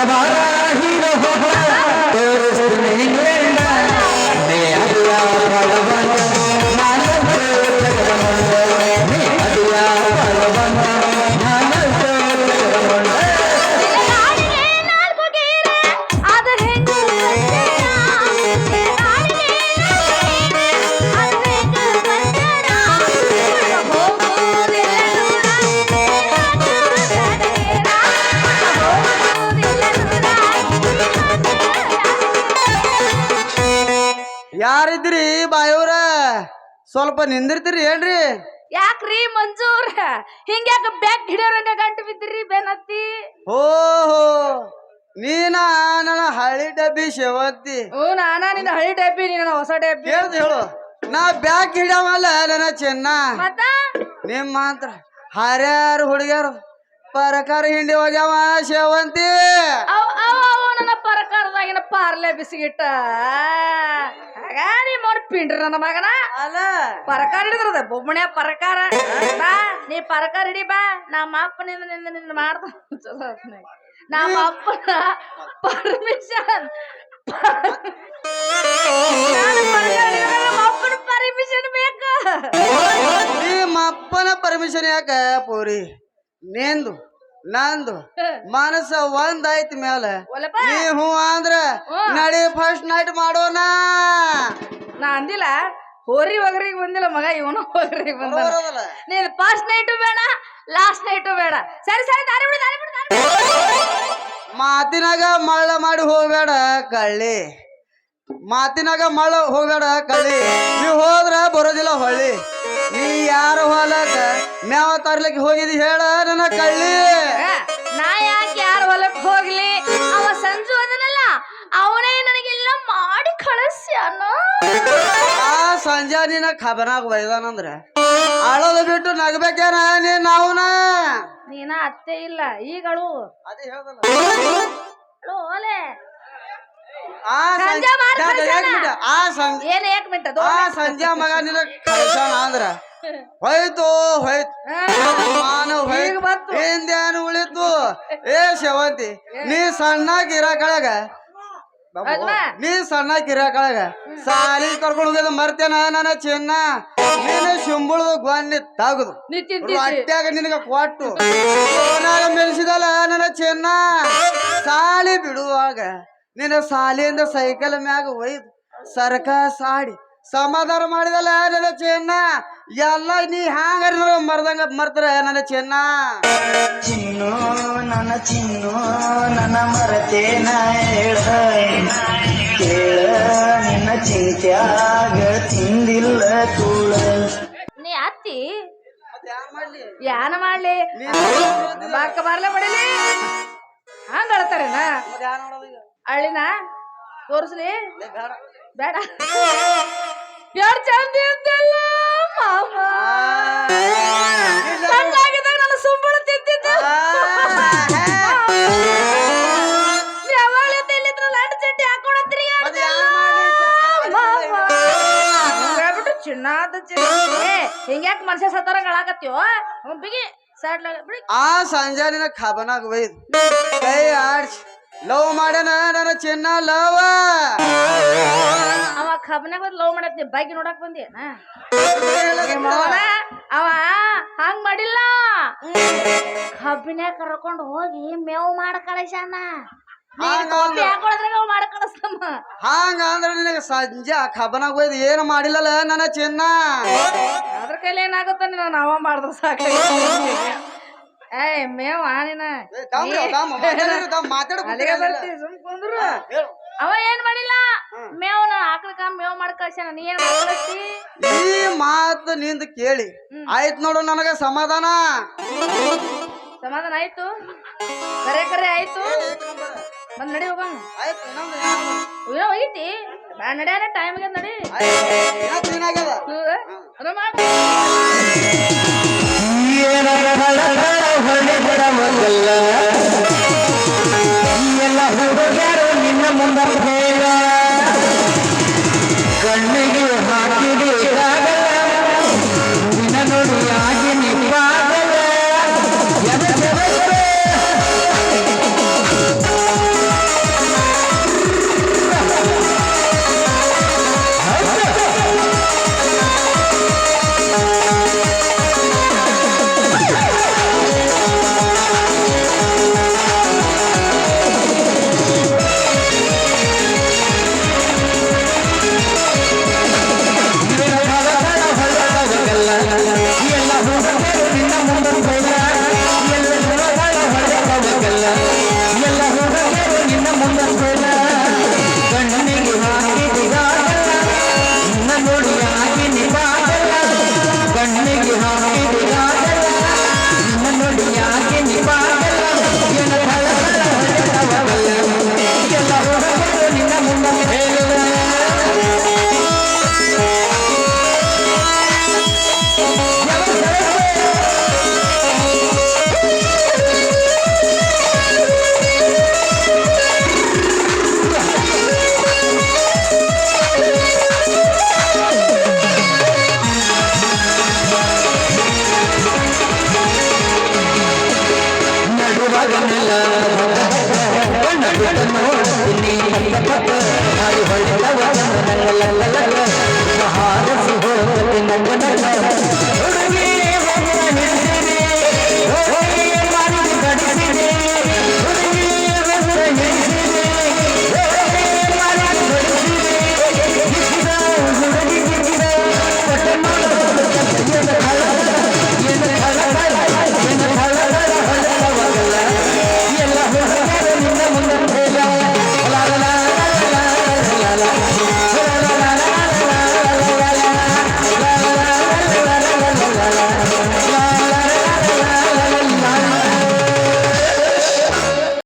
ಬಾರ ಹೀರೋ ತೋರಿಸ್ತೀನಿ ಇಂಗ್ಲೆಂಡ ನೀ ಅದಿಯ ಬಲವಂತ ನಾನಂತೂ ಜಗದಮಂಡ ನೀ ಅದಿಯ ಬಲವಂತ ನಾನಂತೂ ಜಗದಮಂಡ ಯಾರಿದ್ರಿ ಬಾಯವ್ರ ಸ್ವಲ್ಪ ನಿಂದಿರ್ತೀರಿ ಏನ್ರಿ ಯಾಕ್ರಿ ಮಂಜೂರ್ ಹಿಂಗ್ಯಾಕ ಬ್ಯಾಗ್ ಹಿಡಿಯೋರಂಗ ಗಂಟು ಬಿದ್ದಿರಿ ಬೆನತ್ತಿ ಓಹೋ ನೀನ ನನ್ನ ಹಳಿ ಡಬ್ಬಿ ಸೇವತ್ತಿ ನಾನಾ ನಿನ್ನ ಹಳಿ ಡಬ್ಬಿ ನಿನ್ನ ಹೊಸ ಡಬ್ಬಿ ಕೇಳ್ದು ಹೇಳು ನಾ ಬ್ಯಾಗ್ ಹಿಡಿಯವಲ್ಲ ನನ್ನ ಚೆನ್ನ ಮತ್ತ ನಿಮ್ ಮಾತ್ರ ಹರ್ಯಾರು ಹುಡುಗ್ಯಾರು ಪರಕಾರ ಹಿಂಡಿ ಹೋಗ್ಯಾವ ಸೇವಂತಿ ಅವ್ ಅವ್ ಅವ್ ನನ್ನ ಪರಕಾರದಾಗಿನ ಪಾರ್ಲೆ ಬಿಸಿಗಿಟ್ಟ ನೀ ಮಾಡಿ ಪಿಂಡ್ರಿ ನನ್ನ ಮಗನ ಅಲ್ಲ ಪರಕಾರ ಹಿಡಿದ್ರದ ಬೊಮ್ಮಣ್ಯ ಪರಕಾರ ಬಾ ನೀ ಪರಕಾರ ಹಿಡಿ ಬಾ ನಮ್ಮ ಅಪ್ಪನಿಂದ ನಿನ್ನ ಮಾಡ್ದ ನಮ್ಮ ಅಪ್ಪನ ಪರ್ಮಿಷನ್ ನಮ್ಮ ಅಪ್ಪನ ಪರ್ಮಿಷನ್ ಬೇಕು ನಿಮ್ಮ ಅಪ್ಪನ ಪರ್ಮಿಷನ್ ಯಾಕ ಪೂರಿ ನಿಂದು ನಂದು ಮನಸ್ಸ ಒಂದಾಯ್ತು ಮ್ಯಾಲ ನೀ ಹೂ ಅಂದ್ರ ನಡಿ ಫಸ್ಟ್ ನೈಟ್ ಮಾಡೋಣ ನಾ ಅಂದಿಲ್ಲ ಹೋರಿ ಒಗರಿಗೆ ಬಂದಿಲ್ಲ ಮಗ ಇವನು ಒಗರಿಗೆ ಬಂದ ನೀನ್ ಫಸ್ಟ್ ನೈಟು ಬೇಡ ಲಾಸ್ಟ್ ನೈಟು ಬೇಡ ಸರಿ ಸರಿ ದಾರಿ ಬಿಡು ದಾರಿ ಬಿಡು ದಾರಿ ಬಿಡು. ಮಾತಿನಾಗ ಮಳ್ಳ ಮಾಡಿ ಹೋಗ್ಬೇಡ ಕಳ್ಳಿ ಮಾತಿನಾಗ ಮಳ್ಳ ಹೋಗ್ಬೇಡ ಕಳ್ಳಿ ನೀವ್ ಹೋದ್ರ ಬರೋದಿಲ್ಲ ಹೊಳ್ಳಿ ನೀ ಯಾರ ಹೊಲಕ್ಕ ಮ್ಯಾವ ತರ್ಲಿಕ್ಕೆ ಹೋಗಿದಿ ಹೇಳ ನನ್ನ ಕಳ್ಳಿ ನಾ ಯಾಕೆ ಯಾರ ಹೊಲಕ್ ಹೋಗ್ಲಿ ಅವ ಸಂಜು ಅದನಲ್ಲ ಅವನೇ ನನಗೆಲ್ಲ ಮಾಡಿ ಕಳಿಸ್ಯಾನ ಆ ಸಂಜೆ ನಿನ್ನ ಖಬರಾಗ ಬೈದಾನಂದ್ರ ಅಳೋದು ಬಿಟ್ಟು ನಗಬೇಕೇನ ನೀ ನಾವುನ ನೀನ ಅತ್ತೆ ಇಲ್ಲ ಈಗಳು ಅದೇ ಹೇಳ್ದಲ್ಲ ಅಳು ಓಲೆ ಆ ಸಂಜೆ ಮಾಡ್ ಕಳ್ಸ್ಯಾನ. ಏನ್ ಏಕ್ ಮಿನಿಟ್ ಆ ಸಂಜೆ ಮಗ ನಿನ್ನ ಕಳ್ಸೋಣ ಅಂದ್ರ ಹೋಯ್ತು ಹೋಯ್ತು ಮಾನವ ಈಗ ಹೋಯ್ತು ಬಂತು. ಹಿಂದೇನು ಉಳಿತು ಏ ಶವಂತಿ ನೀ ಸಣ್ಣಾಗಿರ ಕಳಗ ಹೌದ್ಮಾ? ನೀ ಸಣ್ಣಾಗಿರ ಕಳಗ ಸಾಲಿ ಕರ್ಕೊಂಡು ಹೋಗೋದು ಮರ್ತೇನ ನನ್ನ ಚಿನ್ನ ನೀನು ಶಿಂಬುಳದ ಗೊಂಡಿ ತಗದು ನೀ ತಿಂತಿ ಹೊಟ್ಯಾಗ ನಿನಗ ಕೊಟ್ಟು ಓನಾಗ ಮೆಣಸಿದಲ್ಲ ನನ್ನ ಚಿನ್ನ ಸಾಲಿ ಬಿಡುವಾಗ ನಿನ್ನ ಸಾಲಿಯಿಂದ ಸೈಕಲ್ ಮ್ಯಾಗ ಒಯ್ದು ಸರ್ಕ ಸಾಡಿ ಸಮಾಧಾನ ಮಾಡಿದಲ್ಲ ನನ್ನ ಚಿನ್ನ ಎಲ್ಲ ನೀ ಹ್ಯಾಂಗಾರ ಮರ್ದಂಗ ಮರ್ತಾರ ನನ್ನ ಚಿನ್ನ ಚಿನ್ನು ನನ್ನ ಚಿನ್ನು ನನ್ನ ಮರತೇನ ಹೇಳ ಕೇಳ ನಿನ್ನ ಚಿಂತ್ಯಾಗ ತಿಂದಿಲ್ಲ ತೂಳ ನೀ ಅತ್ತಿ ಮತ್ತೆ ಹ್ಯಾಂಗ್ ಮಾಡ್ಲಿ ಯಾನ ಮಾಡ್ಲಿ ಬಾಕ ಬಾರ್ಲೆ ಮಾಡಲಿ ಹಂಗ ಅಳ್ತಾರೇನ ಮತ್ತೆ ಹ್ಯಾಂಗ್ ಮಾಡೋದು ಈಗ? ಅಳ್ಳಿನ ತೋರಿಸ್ಲಿ ಏ ಬೇಡ. ಬೇಡ ಯಾರು ಚಂದ ಇದ್ದಲ್ಲ ಮಾಮ ಸಣ್ಣಾಗಿದ್ದಾಗ ನಾನು ಸುಂಬಳ ತಿಂತಿದ್ದೆ ಯಾವಾಗಲಿಂದ ಇಲ್ಲಿದ್ರ ಲಾಂಡ್ ಚಟ್ಟಿ ಹಾಕೊಂಡ್ರಿ ಮತ್ತೆ ಹ್ಯಾಂಗ್ ಮಾಡ್ಲಿ? ಹೇಳ್ಬಿಟ್ಟು ಚಿನ್ನಾದ ಹಿಂಗ್ಯಾಕ ಮನುಷ್ಯ ಸತ್ತರಂಗ ಅಳಾಕತ್ತೀವೋ ಬಿಗಿ ಸಾಡ್ಲಾಗ ಬಿಡಿ ಆ ಸಂಜೆ ನಿನ್ನ ಖಬನಾಗ ಒಯ್ದು ಕೈ ಆಡ್ಸಿ ಲವ್ ಮಾಡ್ಯಾನ ನನ್ನ ಚಿನ್ನ ಲವ ಅವ ಕಬ್ಬನಾಗ ಬಂದ್ ಲವ್ ಮಾಡತ್ತಿ ಬೈಕ್ ನೋಡಕ್ ಬಂದೇನ ಅವ ಹಂಗ್ ಮಾಡಿಲ್ಲ ಕಬ್ಬಿನ್ಯಾಗ ಕರ್ಕೊಂಡು ಹೋಗಿ ಮೇವು ಮಾಡ ಕಳಿಸ್ಯಾನ ಹಾಕೊಳದ್ರಾಗ ಮಾಡ ಕಳಿಸ್ತಮ್ಮ ಹಂಗ ಅಂದ್ರ ನಿನಗ ಸಂಜೆ ಖಬನಾಗ ಒಯ್ದು ಏನು ಮಾಡಿಲ್ಲಲ್ಲ ನನ್ನ ಚಿನ್ನ ಅದ್ರ ಕೈಲಿ ಏನಾಗುತ್ತ ನೀನು ನಾವ ಮಾಡಿದ್ರ ಸಾಕ ಏಯ್ ಮೇವ್ ಆನಿನ ಅಲ್ಲಿಗೆ ಬರ್ತೀವಿ ಸುಮ್ ಕುಂದ್ರು ಅವ ಏನ್ ಮಾಡಿಲ್ಲ ಮೇವ್ನ ಆಕಳಕ ಮೇವ್ ಮಾಡಿ ಕಳ್ಸ್ಯಾನ ನೀ ಏನ್ ಕಳಿಸ್ತಿ ಈ ಮಾತು ನಿಂದ ಕೇಳಿ ಆಯ್ತು ನೋಡು ನನಗ ಸಮಾಧಾನ ಸಮಾಧಾನ ಆಯ್ತು ಕರೆ ಕರೆ ಆಯ್ತು ಬಂದ್ ನಡಿ ಹೋಗಂಗ ಏನೋ ಹೋಗಿತಿ ಬ್ಯಾಡ ನಡ್ಯಾನ ಟೈಮ್ಗೆ ನಡಿ ಅದು ಮಾಡಿ ಎಲ್ಲ ಹುಡುಗರು ನಿನ್ನ ಮುಂದ ಕಣ್ಣಿಗೆ ಹಾಕಿದೆ ನೋಡಿ ಆಗಿ ನಿಪ್ಪಾಗಲ್ಲ ಬಿಟ್ಟು ನೋಡ